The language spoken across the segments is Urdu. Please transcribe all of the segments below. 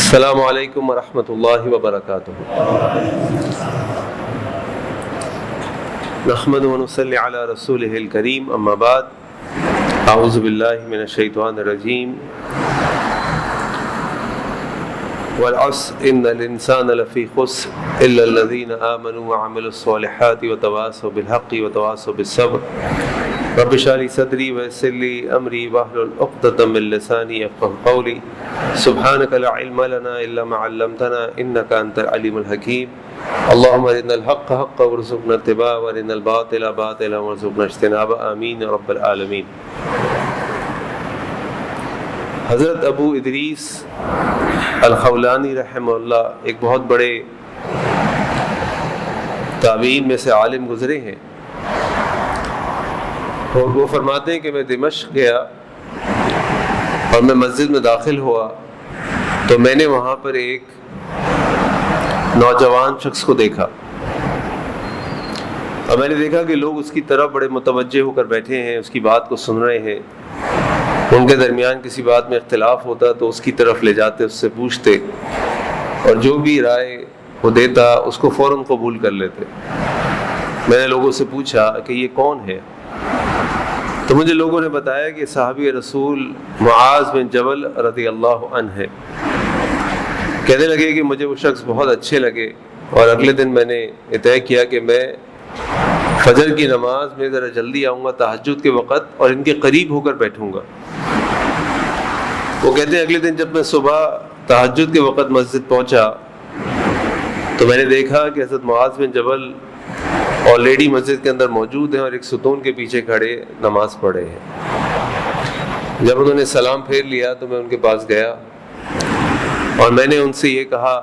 السلام علیکم ورحمۃ اللہ وبرکاتہ۔ نحمد ونصلی علی رسولہ الکریم، اما بعد، اعوذ باللہ من الشیطان الرجیم۔ والعصر ان الانسان لفی خسر الا الذین آمنوا وعملوا الصالحات وتواصوا بالحق وتواصوا بالصبر۔ رب اشرح لي صدري ويسر لي امري واحلل عقدة من لساني يفقهوا قولي۔ سبحانك لا علم لنا الا ما علمتنا انك انت العليم الحكيم۔ اللهم ارنا الحق حقا وارزقنا اتباعه وارنا الباطل باطلا وارزقنا اجتنابه، آمین رب العالمین۔ حضرت ابو ادریس الخولانی رحمہ اللہ ایک بہت بڑے تابعین میں سے عالم گزرے ہیں، اور وہ فرماتے ہیں کہ میں دمشق گیا اور میں مسجد میں داخل ہوا تو میں نے وہاں پر ایک نوجوان شخص کو دیکھا، اور میں نے دیکھا کہ لوگ اس کی طرف بڑے متوجہ ہو کر بیٹھے ہیں، اس کی بات کو سن رہے ہیں۔ ان کے درمیان کسی بات میں اختلاف ہوتا تو اس کی طرف لے جاتے، اس سے پوچھتے، اور جو بھی رائے وہ دیتا اس کو فوراً قبول کر لیتے۔ میں نے لوگوں سے پوچھا کہ یہ کون ہے، تو مجھے لوگوں نے بتایا کہ صحابی رسول معاذ بن جبل رضی اللہ عنہ ہے۔ کہنے لگے کہ مجھے وہ شخص بہت اچھے لگے، اور اگلے دن میں نے طے کیا کہ میں فجر کی نماز میں ذرا جلدی آؤں گا تہجد کے وقت، اور ان کے قریب ہو کر بیٹھوں گا۔ وہ کہتے ہیں اگلے دن جب میں صبح تہجد کے وقت مسجد پہنچا تو میں نے دیکھا کہ حضرت معاذ بن جبل آلریڈی مسجد کے اندر موجود ہیں اور ایک ستون کے پیچھے کھڑے نماز پڑھے ہیں۔ جب انہوں نے سلام پھیر لیا تو میں ان کے پاس گیا اور میں نے ان سے یہ کہا،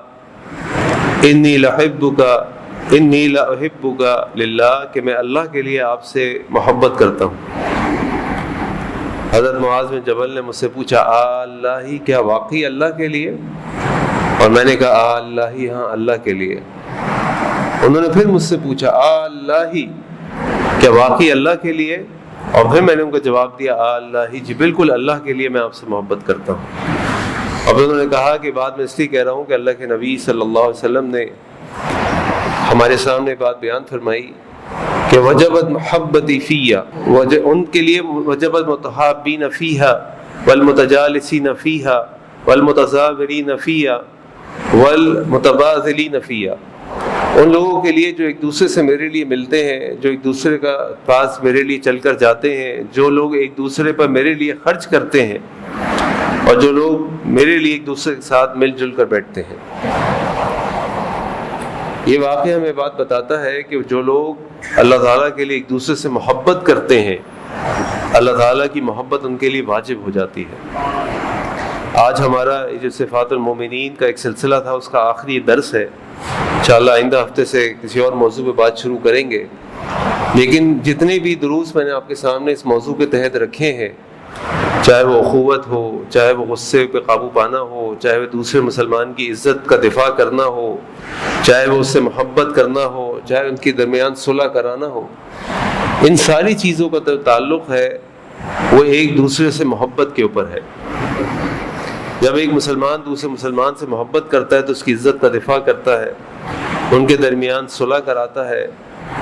انی لأحبک للہ، کہ میں اللہ کے لیے آپ سے محبت کرتا ہوں۔ حضرت معاذ بن جبل نے مجھ سے پوچھا، اللہ ہی، کیا واقعی اللہ کے لیے؟ اور میں نے کہا اللہ ہی، ہاں اللہ کے لیے۔ انہوں نے پھر مجھ سے پوچھا، اللہ ہی، کیا واقعی اللہ کے لیے؟ اور پھر میں نے ان کو جواب دیا، اللہ ہی، جی بالکل اللہ کے لیے میں آپ سے محبت کرتا ہوں۔ اور پھر انہوں نے کہا کہ بات میں اس لیے کہہ رہا ہوں کہ اللہ کے نبی صلی اللہ علیہ وسلم نے ہمارے سامنے بات بیان فرمائی کہ وجبت محبتی فیہ، ان کے لیے وجبت متحابین فیہا والمتجالسین فیہا والمتزاورین فیہا والمتبادلین فیہا۔ ان لوگوں کے لیے جو ایک دوسرے سے میرے لیے ملتے ہیں، جو ایک دوسرے کا پاس میرے لیے چل کر جاتے ہیں، جو لوگ ایک دوسرے پر میرے لیے خرچ کرتے ہیں، اور جو لوگ میرے لیے ایک دوسرے کے ساتھ مل جل کر بیٹھتے ہیں۔ یہ واقعہ ہمیں بات بتاتا ہے کہ جو لوگ اللہ تعالیٰ کے لیے ایک دوسرے سے محبت کرتے ہیں، اللہ تعالیٰ کی محبت ان کے لیے واجب ہو جاتی ہے۔ آج ہمارا جو صفات المومنین کا ایک سلسلہ تھا، اس کا آخری درس ہے۔ انشاءاللہ آئندہ ہفتے سے کسی اور موضوع پہ بات شروع کریں گے، لیکن جتنے بھی دروس میں نے آپ کے سامنے اس موضوع کے تحت رکھے ہیں، چاہے وہ اخوت ہو، چاہے وہ غصے پہ قابو پانا ہو، چاہے وہ دوسرے مسلمان کی عزت کا دفاع کرنا ہو، چاہے وہ اس سے محبت کرنا ہو، چاہے ان کے درمیان صلح کرانا ہو، ان ساری چیزوں کا تعلق ہے وہ ایک دوسرے سے محبت کے اوپر ہے۔ جب ایک مسلمان دوسرے مسلمان سے محبت کرتا ہے تو اس کی عزت کا دفاع کرتا ہے، ان کے درمیان صلح کراتا ہے،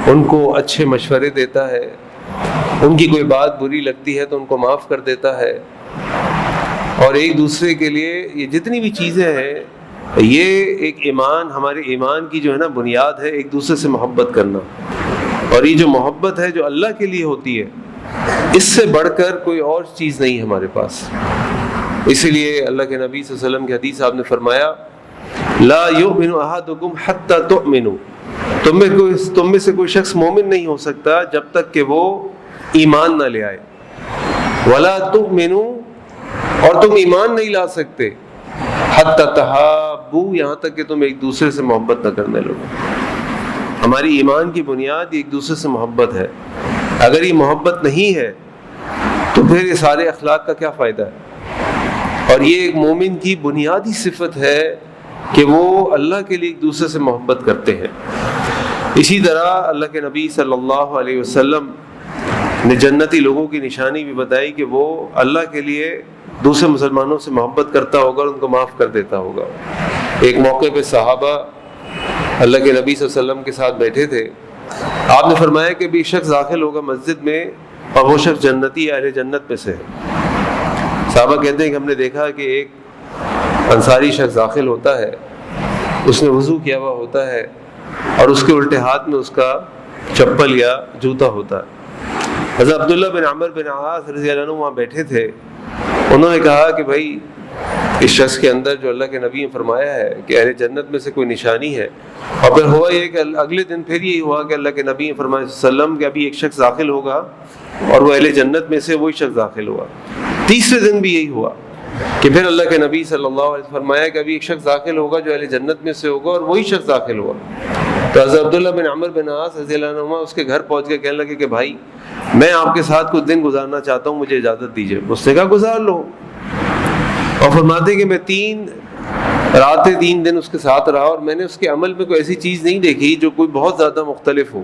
ان کو اچھے مشورے دیتا ہے، ان کی کوئی بات بری لگتی ہے تو ان کو معاف کر دیتا ہے، اور ایک دوسرے کے لیے یہ جتنی بھی چیزیں ہیں، یہ ایک ایمان، ہمارے ایمان کی جو ہے نا بنیاد ہے ایک دوسرے سے محبت کرنا۔ اور یہ جو محبت ہے جو اللہ کے لیے ہوتی ہے، اس سے بڑھ کر کوئی اور چیز نہیں ہے ہمارے پاس۔ اسی لیے اللہ کے نبی صلی اللہ علیہ وسلم کی حدیث آپ نے فرمایا، لا یؤمن احدکم حتی تؤمنوا، تم میں سے کوئی شخص مومن نہیں ہو سکتا جب تک کہ وہ ایمان نہ لے آئے، ولا تؤمنوا، اور تم ایمان نہیں لا سکتے، حتی تحابوا، یہاں تک کہ تم ایک دوسرے سے محبت نہ کرنے لگو۔ ہماری ایمان کی بنیاد ایک دوسرے سے محبت ہے۔ اگر یہ محبت نہیں ہے تو پھر یہ سارے اخلاق کا کیا فائدہ ہے؟ اور یہ ایک مومن کی بنیادی صفت ہے کہ وہ اللہ کے لیے ایک دوسرے سے محبت کرتے ہیں۔ اسی طرح اللہ کے نبی صلی اللہ علیہ وسلم نے جنتی لوگوں کی نشانی بھی بتائی کہ وہ اللہ کے لیے دوسرے مسلمانوں سے محبت کرتا ہوگا اور ان کو معاف کر دیتا ہوگا۔ ایک موقع پہ صحابہ اللہ کے نبی صلی اللہ علیہ وسلم کے ساتھ بیٹھے تھے، آپ نے فرمایا کہ بھی شخص داخل ہوگا مسجد میں اور وہ شخص جنتی اہل جنت میں سے ہے۔ صحابہ کہتے ہیں کہ ہم نے دیکھا کہ ایک انصاری شخص داخل ہوتا ہے، اس نے وضو کیا ہوا ہوتا ہے اور اس کے الٹے ہاتھ میں اس کا چپل یا جوتا ہوتا ہے۔ حضرت عبداللہ بن عمر بن عاص رضی اللہ عنہ وہاں بیٹھے تھے، انہوں نے کہا کہ بھائی اس شخص کے اندر جو اللہ کے نبی نے فرمایا ہے کہ اہل جنت میں سے کوئی نشانی ہے، اور پھر ہوا یہ کہ اگلے دن پھر یہی ہوا کہ اللہ کے نبی نے فرمایا صلی اللہ علیہ وسلم کہ ابھی ایک شخص داخل ہوگا اور وہ اہل جنت میں سے وہی شخص داخل ہوا۔ تیسرے دن بھی یہی ہوا کہ پھر اللہ کے نبی صلی اللہ علیہ وسلم فرمایا کہ ابھی ایک شخص داخل ہوگا جو اہل جنت میں سے ہوگا اور وہی شخص داخل ہوا۔ تو حضرت عبداللہ بن عمر بن عاص رضی اللہ عنہ اس کے گھر پہنچ کے کہنے لگے کہ بھائی میں آپ کے ساتھ کچھ دن گزارنا چاہتا ہوں، مجھے اجازت دیجیے۔ اس نے کہا گزار لو، اور فرماتے کہ میں 3 راتیں 3 دن اس کے ساتھ رہا اور میں نے اس کے عمل میں کوئی ایسی چیز نہیں دیکھی جو کوئی بہت زیادہ مختلف ہو۔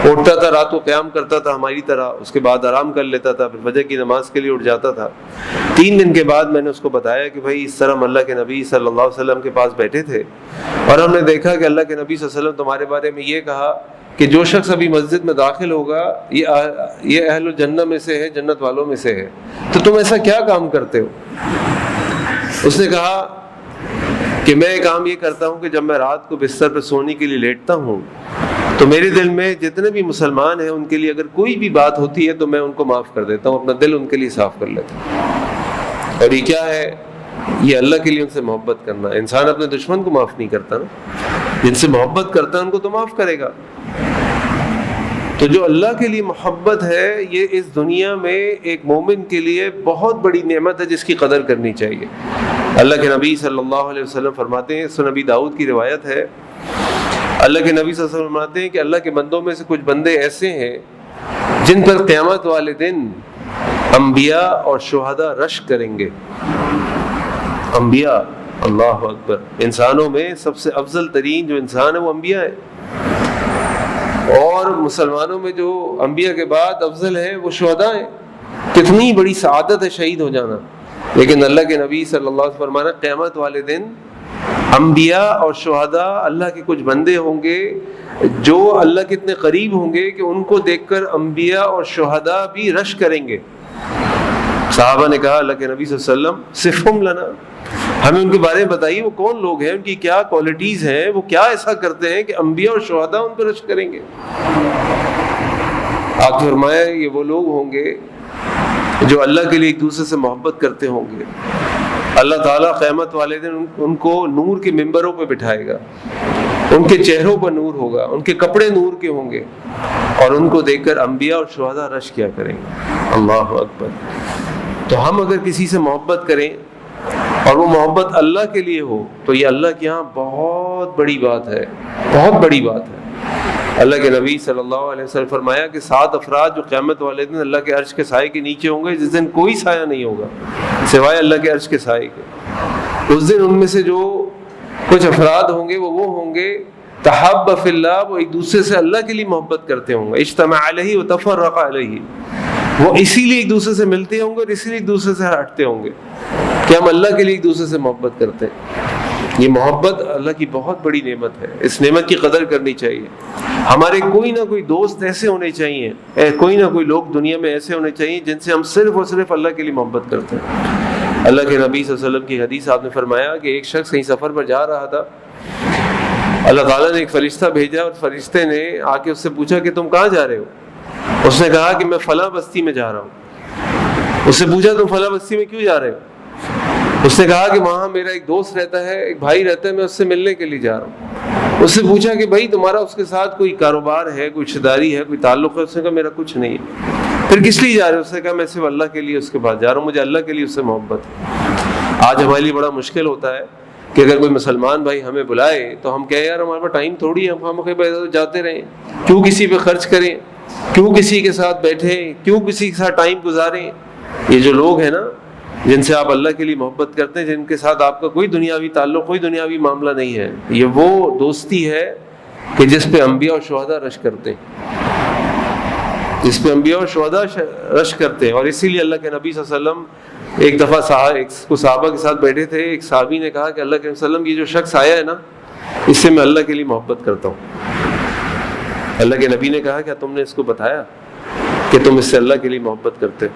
اٹھتا تھا، رات کو قیام کرتا تھا ہماری طرح، اس کے بعد آرام کر لیتا تھا، پھر فجر کی نماز کے لیے اٹھ جاتا تھا۔ 3 دن کے بعد میں نے اس کو بتایا کہ بھائی اس طرح ہم اللہ کے نبی صلی اللہ علیہ وسلم کے پاس بیٹھے تھے اور ہم نے دیکھا کہ اللہ کے نبی صلی اللہ علیہ وسلم تمہارے بارے میں یہ کہا کہ جو شخص ابھی مسجد میں داخل ہوگا یہ اہل الجنہ میں سے ہے، جنت والوں میں سے ہے، تو تم ایسا کیا کام کرتے ہو؟ اس نے کہا کہ میں ایک کام یہ کرتا ہوں کہ جب میں رات کو بستر پہ سونے کے لیے لیٹتا ہوں تو میرے دل میں جتنے بھی مسلمان ہیں ان کے لیے اگر کوئی بھی بات ہوتی ہے تو میں ان کو معاف کر دیتا ہوں، اپنا دل ان کے لیے صاف کر لیتا ہوں۔ اور یہ کیا ہے؟ یہ اللہ کے لیے ان سے محبت کرنا۔ انسان اپنے دشمن کو معاف نہیں کرتا نا، جن سے محبت کرتا ہے ان کو تو معاف کرے گا۔ تو جو اللہ کے لیے محبت ہے یہ اس دنیا میں ایک مومن کے لیے بہت بڑی نعمت ہے جس کی قدر کرنی چاہیے۔ اللہ کے نبی صلی اللہ علیہ وسلم فرماتے ہیں، سنن ابی داؤد کی روایت ہے، اللہ کے نبی صلی اللہ علیہ وسلم فرماتے ہیں کہ اللہ کے بندوں میں سے کچھ بندے ایسے ہیں جن پر قیامت والے دن انبیاء اور شہداء رشک کریں گے۔ انبیاء، اللہ اکبر، انسانوں میں سب سے افضل ترین جو انسان ہے وہ انبیاء ہے، اور مسلمانوں میں جو انبیاء کے بعد افضل ہے وہ شہداء ہیں۔ کتنی بڑی سعادت ہے شہید ہو جانا، لیکن اللہ کے نبی صلی اللہ علیہ وسلم فرمانا قیامت والے دن انبیاء اور شہداء اللہ کے کچھ بندے ہوں گے جو اللہ کے اتنے قریب ہوں گے کہ ان کو دیکھ کر انبیاء اور شہداء بھی رشک کریں گے۔ صحابہ نے کہا اللہ کے نبی صلی اللہ علیہ وسلم صفہم لنا، ہمیں ان کے بارے میں بتائیے، وہ کون لوگ ہیں، ان کی کیا کوالٹیز ہیں، وہ کیا ایسا کرتے ہیں کہ انبیاء اور شہداء ان پر رشک کریں گے۔ آپ نے فرمایا یہ وہ لوگ ہوں گے جو اللہ کے لیے ایک دوسرے سے محبت کرتے ہوں گے۔ اللہ تعالیٰ قیامت والے دن ان کو نور کے ممبروں پہ بٹھائے گا، ان کے چہروں پر نور ہوگا، ان کے کپڑے نور کے ہوں گے، اور ان کو دیکھ کر انبیاء اور شہداء رشک کیا کریں گے۔ اللہ اکبر۔ تو ہم اگر کسی سے محبت کریں اور وہ محبت اللہ کے لیے ہو تو یہ اللہ کے یہاں بہت بڑی بات ہے، بہت بڑی بات ہے۔ اللہ کے نبی صلی اللہ علیہ وسلم فرمایا کہ 7 افراد جو قیامت والے دن اللہ کے عرش کے سائے کے نیچے ہوں گے، جس دن کوئی سایہ نہیں ہوگا سوائے اللہ کے عرش کے سائے کے۔ اس دن ان میں سے جو کچھ افراد ہوں گے وہ ہوں گے تحب فی اللہ، وہ ایک دوسرے سے اللہ کے لیے محبت کرتے ہوں گے، اجتمع علیہ و تفرق علیہ، وہ اسی لیے ایک دوسرے سے ملتے ہوں گے اور اسی لیے ایک دوسرے سے ہٹتے ہوں گے کہ ہم اللہ کے لیے ایک دوسرے سے محبت کرتے ہیں۔ یہ محبت اللہ کی بہت بڑی نعمت ہے، اس نعمت کی قدر کرنی چاہیے۔ ہمارے کوئی نہ کوئی دوست ایسے ہونے چاہیے، کوئی نہ کوئی لوگ دنیا میں ایسے ہونے چاہیے جن سے ہم صرف اور صرف اللہ کے لیے محبت کرتے ہیں۔ اللہ کے نبی صلی اللہ علیہ وسلم کی حدیث آپ نے فرمایا کہ ایک شخص کہیں سفر پر جا رہا تھا، اللہ تعالیٰ نے ایک فرشتہ بھیجا اور فرشتے نے آ کے اس سے پوچھا کہ تم کہاں جا رہے ہو؟ اس نے کہا کہ میں فلاں بستی میں جا رہا ہوں۔ اس سے پوچھا تم فلاں بستی میں کیوں جا رہے ہو؟ اس نے کہا کہ وہاں میرا ایک دوست رہتا ہے، ایک بھائی رہتا ہے، میں اس سے ملنے کے لیے جا رہا ہوں۔ اس سے پوچھا کہ بھائی تمہارا اس کے ساتھ کوئی کاروبار ہے، کوئی رشتہ داری ہے، کوئی تعلق ہے؟ اس نے کہا میرا کچھ نہیں ہے۔ پھر کس لیے جا رہے ہو؟ اس نے کہا میں صرف اللہ کے لیے اس کے پاس جا رہا ہوں، مجھے اللہ کے لیے اس سے محبت ہے۔ آج ہمارے لیے بڑا مشکل ہوتا ہے کہ اگر کوئی مسلمان بھائی ہمیں بلائے تو ہم کہیں یار ہمارے پاس ٹائم تھوڑی ہے، ہم جاتے رہیں، کیوں کسی پہ خرچ کریں، کیوں کسی کے ساتھ بیٹھیں، کیوں کسی کے ساتھ ٹائم گزاریں۔ یہ جو لوگ ہیں نا جن سے آپ اللہ کے لیے محبت کرتے ہیں، جن کے ساتھ آپ کا کوئی دنیاوی تعلق، کوئی دنیاوی معاملہ نہیں ہے، یہ وہ دوستی ہے کہ جس پہ انبیاء اور شہداء رشک کرتے ہیں، جس پہ انبیاء اور شہداء رشک کرتے ہیں۔ اور اسی لیے اللہ کے نبی صلی اللہ علیہ وسلم ایک دفعہ صحابہ کے ساتھ بیٹھے تھے، ایک صحابی نے کہا کہ اللہ کے وسلم یہ جو شخص آیا ہے نا، اس سے میں اللہ کے لیے محبت کرتا ہوں۔ اللہ کے نبی نے کہا کیا تم نے اس کو بتایا کہ تم اس سے اللہ کے لیے محبت کرتے ہو؟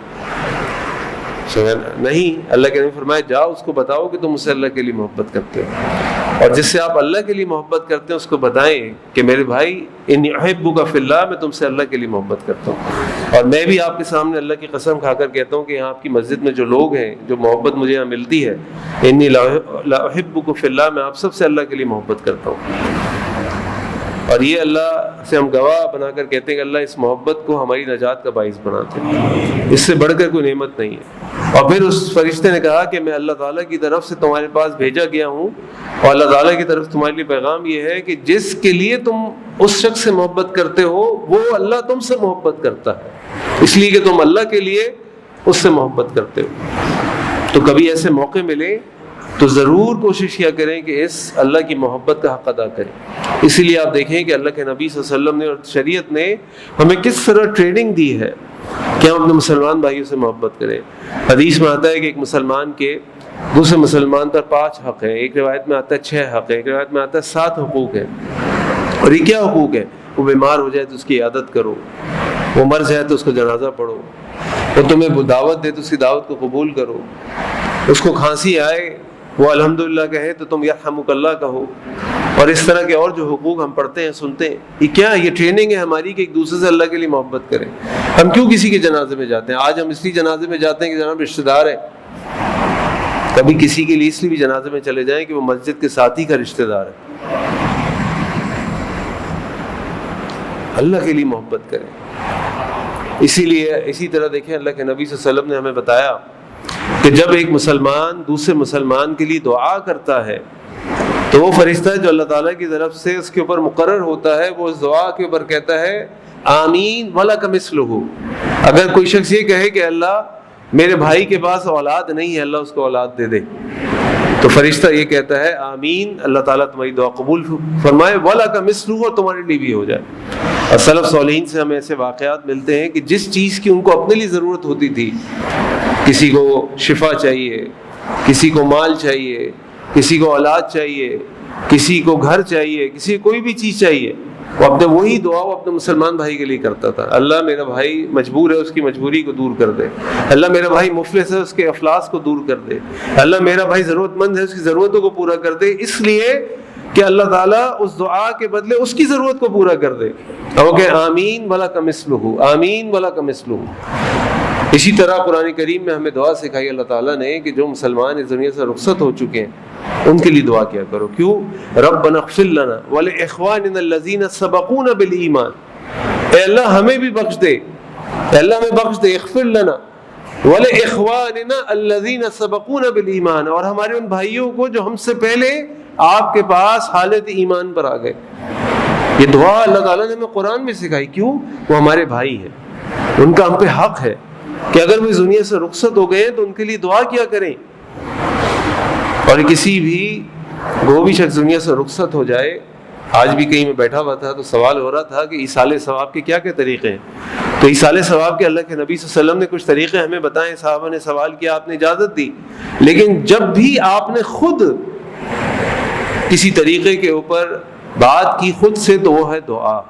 نہیں، اللہ کے نبی فرمایا جاؤ اس کو بتاؤ کہ تم اس سے اللہ کے لیے محبت کرتے ہو، اور جس سے آپ اللہ کے لیے محبت کرتے ہیں اس کو بتائیں کہ میرے بھائی انی احبک فی اللہ، میں تم سے اللہ کے لیے محبت کرتا ہوں۔ اور میں بھی آپ کے سامنے اللہ کی قسم کھا کر کہتا ہوں کہ یہاں آپ کی مسجد میں جو لوگ ہیں، جو محبت مجھے یہاں ملتی ہے، انی لا احبک فی اللہ، میں آپ سب سے اللہ کے لیے محبت کرتا ہوں۔ اور یہ اللہ سے ہم گواہ بنا کر کہتے ہیں کہ اللہ اس محبت کو ہماری نجات کا باعث بناتے ہیں، اس سے بڑھ کر کوئی نعمت نہیں ہے۔ اور پھر اس فرشتے نے کہا کہ میں اللہ تعالیٰ کی طرف سے تمہارے پاس بھیجا گیا ہوں، اور اللہ تعالیٰ کی طرف تمہارے لیے پیغام یہ ہے کہ جس کے لیے تم اس شخص سے محبت کرتے ہو وہ اللہ تم سے محبت کرتا ہے، اس لیے کہ تم اللہ کے لیے اس سے محبت کرتے ہو۔ تو کبھی ایسے موقع ملے تو ضرور کوشش کیا کریں کہ اس اللہ کی محبت کا حق ادا کریں۔ اسی لیے آپ دیکھیں کہ اللہ کے نبی صلی اللہ علیہ وسلم نے اور شریعت نے ہمیں کس طرح ٹریننگ دی ہے کہ ہم اپنے مسلمان بھائیوں سے محبت کریں۔ حدیث میں آتا ہے کہ ایک مسلمان کے دوسرے مسلمان پر 5 حق ہیں، ایک روایت میں آتا ہے 6 حق ہیں، ایک روایت میں آتا ہے 7 حقوق ہیں۔ اور یہ کیا حقوق ہیں؟ وہ بیمار ہو جائے تو اس کی عیادت کرو، وہ مر جائے تو اس کو جنازہ پڑھو، وہ تمہیں دعوت دے تو اس کی دعوت کو قبول کرو، اس کو کھانسی آئے وہ الحمدللہ کہے تو تم یرحمک اللہ کہو، اور اس طرح کے اور جو حقوق ہم پڑھتے ہیں سنتے ہیں۔ یہ کیا ہے؟ یہ ٹریننگ ہے ہماری کہ ایک دوسرے سے اللہ کے لیے محبت کریں۔ ہم کیوں کسی کے جنازے میں جاتے ہیں؟ آج ہم اس لیے جنازے میں جاتے ہیں کہ جناب رشتہ دار ہے، کبھی کسی کے لیے اس لیے بھی جنازے میں چلے جائیں کہ وہ مسجد کے ساتھی کا رشتہ دار ہے۔ اللہ کے لیے محبت کریں۔ اسی لیے اسی طرح دیکھیں اللہ کے نبی صلی اللہ علیہ وسلم نے ہمیں بتایا کہ جب ایک مسلمان دوسرے مسلمان کے لیے دعا کرتا ہے تو وہ فرشتہ جو اللہ تعالیٰ کی طرف سے اس کے اوپر مقرر ہوتا ہے وہ اس دعا کے اوپر کہتا ہے آمین وَلَكَ مِثْلُهُ۔ اگر کوئی شخص یہ کہے کہ اللہ میرے بھائی کے پاس اولاد نہیں ہے، اللہ اس کو اولاد دے دے، تو فرشتہ یہ کہتا ہے آمین، اللہ تعالیٰ تمہاری دعا قبول فرمائے، وَلَكَ مِثْلُهُ، اور تمہارے لیے بھی ہو جائے۔ اور سلف صالحین سے ہمیں ایسے واقعات ملتے ہیں کہ جس چیز کی ان کو اپنے لیے ضرورت ہوتی تھی، کسی کو شفا چاہیے، کسی کو مال چاہیے، کسی کو اولاد چاہیے، کسی کو گھر چاہیے، کسی کوئی بھی چیز چاہیے، وہ اپنے وہی دعا وہ اپنے مسلمان بھائی کے لیے کرتا تھا۔ اللہ میرا بھائی مجبور ہے، اس کی مجبوری کو دور کر دے، اللہ میرا بھائی مفلس ہے، اس کے افلاس کو دور کر دے، اللہ میرا بھائی ضرورت مند ہے، اس کی ضرورتوں کو پورا کر دے، اس لیے کہ اللہ تعالیٰ اس دعا کے بدلے اس کی ضرورت کو پورا کر دے۔ اور کہ آمین وَلَكَ مِثْلُهُ، آمین وَلَكَ مِثْلُهُ۔ اسی طرح قرآن کریم میں ہمیں دعا سکھائی اللہ تعالیٰ نے کہ جو مسلمان اس دنیا سے رخصت ہو چکے ہیں ان کے لیے دعا کیا کرو۔ کیوں؟ ربنا اغفر لنا ولإخواننا الذین سبقونا بالایمان، اے اللہ ہمیں بھی بخش دے، اے اللہ ہمیں بخش دے، اغفر لنا ولإخواننا الذین سبقونا بالایمان، اور ہمارے ان بھائیوں کو جو ہم سے پہلے آپ کے پاس حالت ایمان پر آ گئے۔ یہ دعا اللہ تعالیٰ نے ہمیں قرآن میں سکھائی۔ کیوں؟ وہ ہمارے بھائی ہیں، ان کا ہم پہ حق ہے کہ اگر وہ اس دنیا سے رخصت ہو گئے تو ان کے لیے دعا کیا کریں۔ اور کسی بھی وہ بھی شخص دنیا سے رخصت ہو جائے، آج بھی کہیں میں بیٹھا ہوا تھا تو سوال ہو رہا تھا کہ ایصال ثواب کے کیا کیا طریقے ہیں، تو ایصال ثواب کے اللہ کے نبی صلی اللہ علیہ وسلم نے کچھ طریقے ہمیں بتائے، صحابہ نے سوال کیا، آپ نے اجازت دی، لیکن جب بھی آپ نے خود کسی طریقے کے اوپر بات کی خود سے تو وہ ہے دعا۔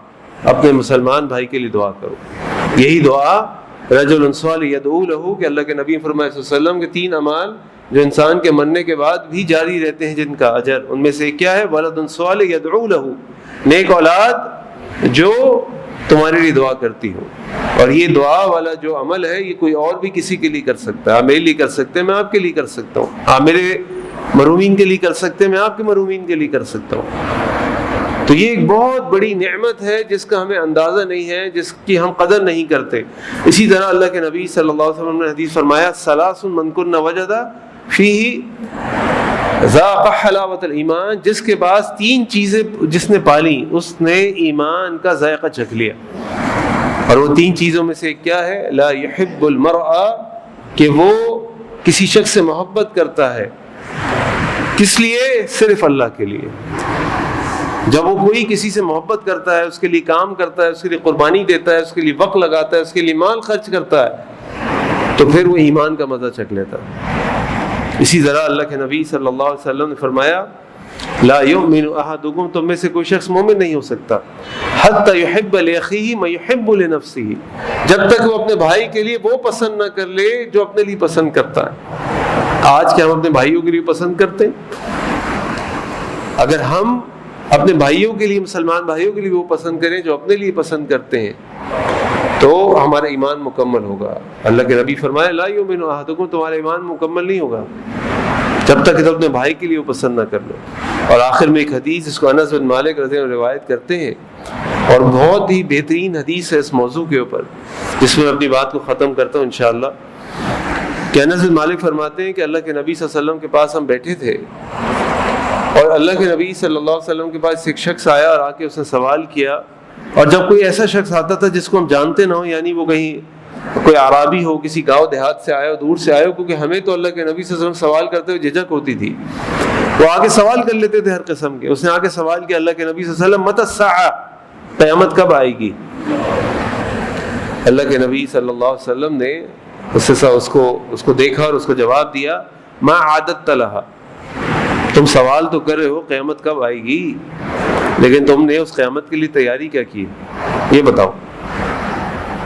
اپنے مسلمان بھائی کے لیے دعا کرو۔ یہی دعا رجل صالح یدعو لہ، کہ اللہ کے نبی فرمائے صلی اللہ علیہ وسلم کے 3 اعمال جو انسان کے مرنے کے بعد بھی جاری رہتے ہیں جن کا اجر، ان میں سے کیا ہے؟ ولد صالح یدعو لہ، نیک اولاد جو تمہارے لیے دعا کرتی ہو۔ اور یہ دعا والا جو عمل ہے یہ کوئی اور بھی کسی کے لیے کر سکتا ہے۔ آپ میرے لیے کر سکتے ہیں، میں آپ کے لیے کر سکتا ہوں، آپ میرے مرومین کے لیے کر سکتے ہیں، میں آپ کے مرومین کے لیے کر سکتا ہوں۔ تو یہ ایک بہت بڑی نعمت ہے جس کا ہمیں اندازہ نہیں ہے، جس کی ہم قدر نہیں کرتے۔ اسی طرح اللہ کے نبی صلی اللہ علیہ وسلم نے حدیث فرمایا ثلاث من کن وجد فیہ ذاق حلاوت الایمان، جس کے پاس 3 چیزیں جس نے پالی اس نے ایمان کا ذائقہ چکھ لیا۔ اور وہ 3 چیزوں میں سے کیا ہے؟ لا یحب المرء، کہ وہ کسی شخص سے محبت کرتا ہے، کس لیے؟ صرف اللہ کے لیے۔ جب وہ کوئی کسی سے محبت کرتا ہے، اس کے لیے کام کرتا ہے، اس کے لیے قربانی دیتا ہے، اس کے لیے وقت لگاتا ہے، اس کے لیے مال خرچ کرتا ہے، تو پھر وہ ایمان کا مزہ چکھ لیتا. اسی طرح اللہ کے نبی صلی اللہ علیہ وسلم نے فرمایا لا یؤمن احدکم، تم میں سے کوئی شخص مومن نہیں ہو سکتا حتی یحب لاخیہ ما یحب لنفسہ، جب تک وہ اپنے بھائی کے لیے وہ پسند نہ کر لے جو اپنے لیے پسند کرتا ہے. آج کیا ہم اپنے بھائیوں کے لیے پسند کرتے ہیں؟ اگر ہم اپنے بھائیوں کے لیے، مسلمان بھائیوں کے لیے وہ پسند کریں جو اپنے لیے پسند کرتے ہیں تو ہمارا ایمان مکمل ہوگا. اللہ کے نبی فرمایا لا یؤمن احدکم، تمہارا ایمان مکمل نہیں ہوگا جب تک کہ تم اپنے بھائی کے لیے وہ پسند نہ کر لو. اور آخر میں ایک حدیث جس کو انس بن مالک رضی اللہ عنہ روایت کرتے ہیں، اور بہت ہی بہترین حدیث ہے اس موضوع کے اوپر، جس میں اپنی بات کو ختم کرتا ہوں انشاءاللہ، کہ انس بن مالک فرماتے ہیں کہ اللہ کے نبی صلی اللہ علیہ وسلم کے پاس ہم بیٹھے تھے، اور اللہ کے نبی صلی اللہ علیہ وسلم کے پاس ایک شخص آیا اور آ کے اس نے سوال کیا. اور جب کوئی ایسا شخص آتا تھا جس کو ہم جانتے نہ ہوں، یعنی وہ کہیں کوئی عرابی ہو، کسی گاؤں دیہات سے آیا ہو، دور سے آیا ہو، کیونکہ ہمیں تو اللہ کے نبی صلی اللہ علیہ وسلم سوال کرتے ہوئے جھجک ہوتی تھی، وہ آگے سوال کر لیتے تھے ہر قسم کے. اس نے آگے سوال کیا اللہ کے نبی صلی اللہ علیہ وسلم متی الساعہ، قیامت کب آئے گی؟ اللہ کے نبی صلی اللہ علیہ وسلم نے اس کو دیکھا اور اس کو جواب دیا ما عادت لہا، تم سوال تو کر رہے ہو قیامت کب آئے گی، لیکن تم نے اس قیامت کے لیے تیاری کیا کی؟ یہ بتاؤ.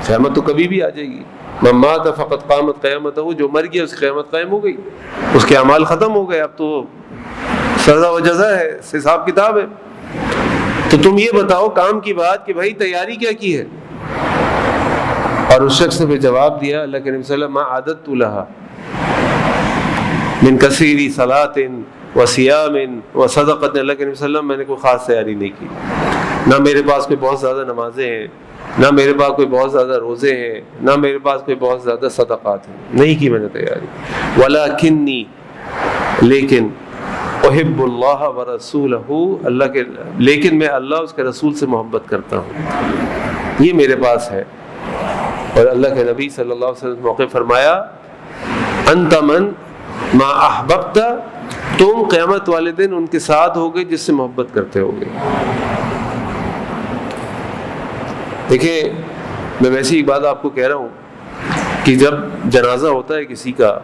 قیامت تو کبھی بھی آ جائے گی. من مات فقط قامت قیامتہ، جو مر گیا اس کی قیامت قائم ہو گئی، اس کے اعمال ختم ہو گئے، اب تو سزا و جزا ہے، حساب کتاب ہے. تو تم یہ بتاؤ کام کی بات کہ بھائی تیاری کیا کی ہے؟ اور اس شخص نے پھر جواب دیا اللہ کے نبی صلی اللہ علیہ وسلم ما عادت لہا من کثیر صلاۃ وصیام وصدقۃ، اللہ کے نبی صلی اللہ علیہ وسلم میں نے کوئی خاص تیاری نہیں کی، نہ میرے پاس کوئی بہت زیادہ نمازیں ہیں، نہ میرے پاس کوئی بہت زیادہ روزے ہیں، نہ میرے پاس کوئی بہت زیادہ صدقات ہیں، نہیں کی میں نے تیاری. ولکنی، لیکن احب اللہ ورسولہ، لیکن میں اللہ اس کے رسول سے محبت کرتا ہوں، یہ میرے پاس ہے. اور اللہ کے نبی صلی اللہ علیہ وسلم موقع فرمایا انت من ما احببت، تم قیامت والے دن ان کے ساتھ ہوگے جس سے محبت کرتے ہوگے. دیکھیں میں ویسی ایک بات آپ کو کہہ رہا ہوں کہ جب جنازہ ہوتا ہے کسی کا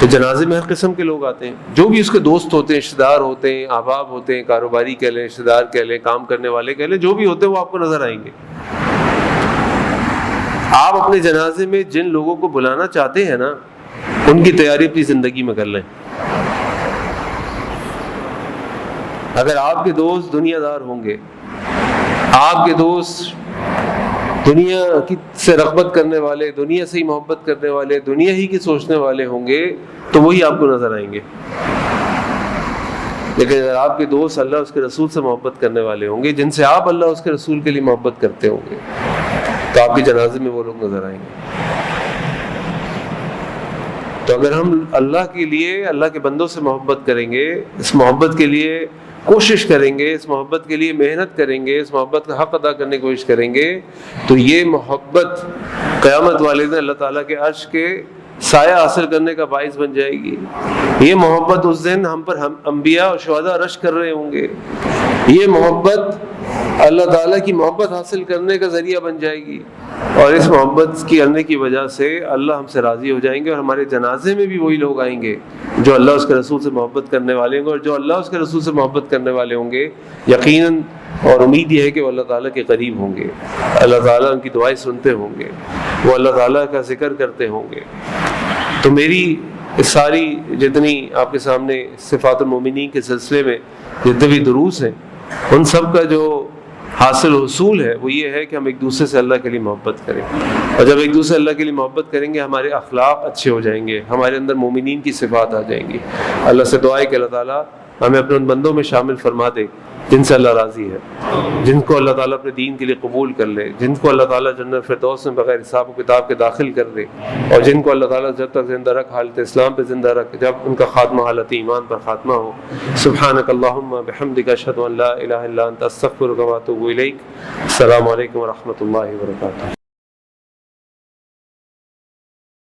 تو جنازے میں ہر قسم کے لوگ آتے ہیں، جو بھی اس کے دوست ہوتے ہیں، رشتہ دار ہوتے ہیں، احباب ہوتے ہیں، کاروباری کہہ لیں، رشتہ دار کہہ لیں، کام کرنے والے کہہ لیں، جو بھی ہوتے ہیں وہ آپ کو نظر آئیں گے. آپ اپنے جنازے میں جن لوگوں کو بلانا چاہتے ہیں نا، ان کی تیاری اپنی زندگی میں کر لیں. اگر آپ کے دوست دنیا دار ہوں گے، آپ کے دوست دنیا سے رغبت کرنے والے، دنیا سے ہی محبت کرنے والے، دنیا ہی کی سوچنے والے ہوں گے تو وہی آپ کو نظر آئیں گے. لیکن اگر آپ کے دوست اللہ اس کے رسول سے محبت کرنے والے ہوں گے، جن سے آپ اللہ اس کے رسول کے لیے محبت کرتے ہوں گے، تو آپ کے جنازے میں وہ لوگ نظر آئیں گے. تو اگر ہم اللہ کے لیے، اللہ کے بندوں سے محبت کریں گے، اس محبت کے لیے کوشش کریں گے، اس محبت کے لیے محنت کریں گے، اس محبت کا حق ادا کرنے کی کوشش کریں گے، تو یہ محبت قیامت والے دن اللہ تعالیٰ کے عرش کے سایہ حاصل کرنے کا باعث بن جائے گی. یہ محبت اس دن ہم پر انبیاء اور شہداء رش کر رہے ہوں گے. یہ محبت اللہ تعالیٰ کی محبت حاصل کرنے کا ذریعہ بن جائے گی، اور اس محبت کی کرنے کی وجہ سے اللہ ہم سے راضی ہو جائیں گے، اور ہمارے جنازے میں بھی وہی لوگ آئیں گے جو اللہ اس کے رسول سے محبت کرنے والے ہوں گے. اور جو اللہ اس کے رسول سے محبت کرنے والے ہوں گے، یقیناً اور امید یہ ہے کہ وہ اللہ تعالیٰ کے قریب ہوں گے، اللہ تعالیٰ ان کی دعائیں سنتے ہوں گے، وہ اللہ تعالیٰ کا ذکر کرتے ہوں گے. تو میری ساری جتنی آپ کے سامنے صفات المومنین کے سلسلے میں جتنے بھی دروس ہیں، ان سب کا جو حاصل حصول ہے وہ یہ ہے کہ ہم ایک دوسرے سے اللہ کے لیے محبت کریں. اور جب ایک دوسرے اللہ کے لیے محبت کریں گے، ہمارے اخلاق اچھے ہو جائیں گے، ہمارے اندر مومنین کی صفات آ جائیں گی. اللہ سے دعا ہے کہ اللہ تعالیٰ ہمیں اپنے ان بندوں میں شامل فرما دے جن سے اللہ راضی ہے، جن کو اللہ تعالیٰ اپنے دین کے لیے قبول کر لے، جن کو اللہ تعالیٰ جنت فردوس میں بغیر حساب و کتاب کے داخل کر دے، اور جن کو اللہ تعالیٰ جب تک زندہ رکھ حالت اسلام پہ زندہ رکھ، جب ان کا خاتمہ حالت ایمان پر خاتمہ ہو. سبحانک اللہم بحمدک اشہد ان لا الہ الا انت استغفرک و اتوب الیک. السلام علیکم ورحمۃ اللہ وبرکاتہ.